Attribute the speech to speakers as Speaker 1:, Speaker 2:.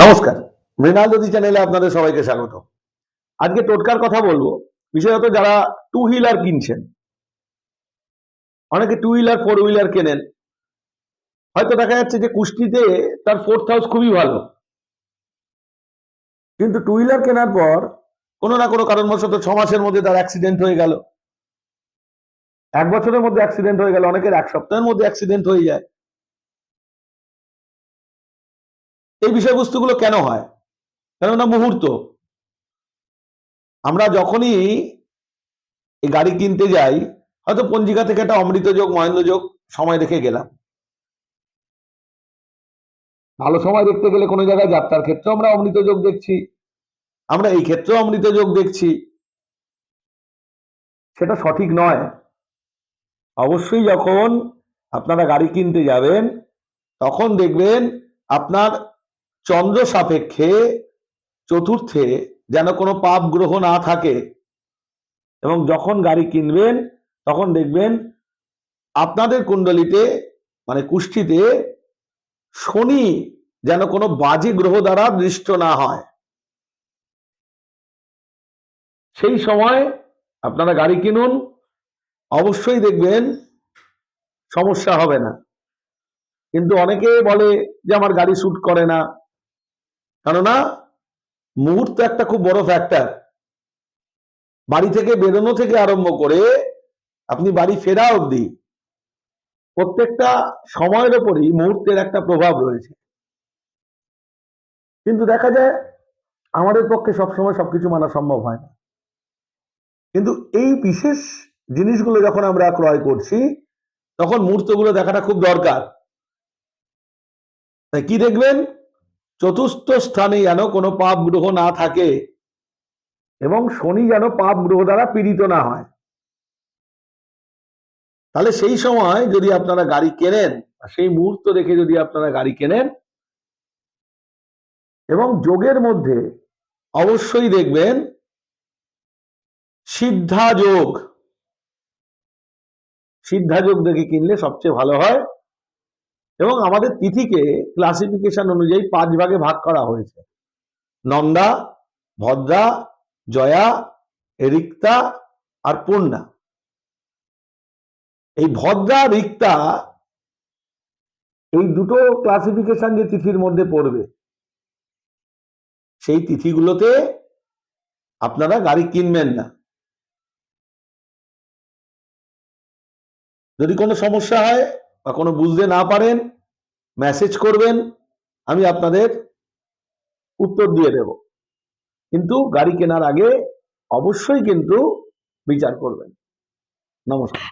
Speaker 1: নমস্কার, মৃণাল জ্যোতি চ্যানেলে আপনাদের সবাইকে স্বাগত। আজকে টোটকার কথা বলবো, বিশেষত যারা টু হুইলার কিনছেন। অনেকে টু হুইলার ফোর হুইলার কেনেন, হয়তো দেখা যাচ্ছে যে কুষ্টিতে তার ফোর্থ হাউস খুবই ভালো, কিন্তু টু হুইলার কেনার পর কোনো না কোনো কারণবশত 6 মাসের মধ্যে তার অ্যাক্সিডেন্ট হয়ে গেল, 1 বছরের মধ্যে অ্যাক্সিডেন্ট হয়ে গেল, অনেকের 1 সপ্তাহের মধ্যে অ্যাক্সিডেন্ট হয়ে যায়। এই বিষয়বস্তুগুলো কেন হয়? কেননা মুহূর্ত। আমরা যখনই এই গাড়ি কিনতে যাই, হয়তো পঞ্জিকা থেকে একটা অমৃত যোগ মহেন্দ্র যোগ সময় রেখে গেলাম। ভালো সময় দেখতে গেলে কোনো জায়গায় যাত্রার ক্ষেত্রে আমরা অমৃত যোগ দেখছি, আমরা এই ক্ষেত্রেও অমৃত যোগ দেখছি, সেটা সঠিক নয়। অবশ্যই যখন আপনারা গাড়ি কিনতে যাবেন তখন দেখবেন আপনার চন্দ্র সাপেক্ষে চতুর্থে যেন কোনো পাপ গ্রহ না থাকে, এবং যখন গাড়ি কিনবেন তখন দেখবেন আপনাদের কুণ্ডলিতে মানে কুষ্ঠিতে শনি যেন কোনো বাজে গ্রহ দ্বারা দৃষ্ট না হয়। সেই সময় আপনারা গাড়ি কিনুন, অবশ্যই দেখবেন সমস্যা হবে না। কিন্তু অনেকে বলে যে আমার গাড়ি স্যুট করে না, কেননা মুহূর্ত একটা খুব বড় ফ্যাক্টর। বাড়ি থেকে বেরোনো থেকে আরম্ভ করে আপনি বাড়ি ফেরা অবধি প্রত্যেকটা সময়ের ওপরই মুহূর্তের একটা প্রভাব রয়েছে। কিন্তু দেখা যায় আমাদের পক্ষে সবসময় সবকিছু মানা সম্ভব হয় না। কিন্তু এই বিশেষ জিনিসগুলো যখন আমরা ক্রয় করছি তখন মুহূর্তগুলো দেখাটা খুব দরকার। তাই কি দেখবেন, চতুর্থ স্থানে যেন কোনো পাপ গ্রহ না থাকে এবং শনি যেন পাপ গ্রহ দ্বারা পীড়িত না হয়। তাহলে সেই সময় যদি আপনারা গাড়ি কেনেন, সেই মুহূর্ত দেখে যদি আপনারা গাড়ি কেনেন, এবং যোগের মধ্যে অবশ্যই দেখবেন সিদ্ধা যোগ, সিদ্ধা যোগ দেখে কিনলে সবচেয়ে ভালো হয়। এবং আমাদের তিথিকে ক্লাসিফিকেশন অনুযায়ী 5 ভাগে ভাগ করা হয়েছে: নন্দা, ভদ্রা, জয়া, রিক্তা আর পূর্ণা। এই ভদ্রা রিক্তা এই দুটো ক্লাসিফিকেশন যে তিথির মধ্যে পড়বে, সেই তিথিগুলোতে আপনারা গাড়ি কিনবেন না। যদি কোনো সমস্যা হয় বা কোনো বুঝতে না পারেন, মেসেজ করবেন, আমি আপনাদের উত্তর দিয়ে দেব। কিন্তু গাড়ি কেনার আগে অবশ্যই কিন্তু বিচার করবেন। নমস্কার।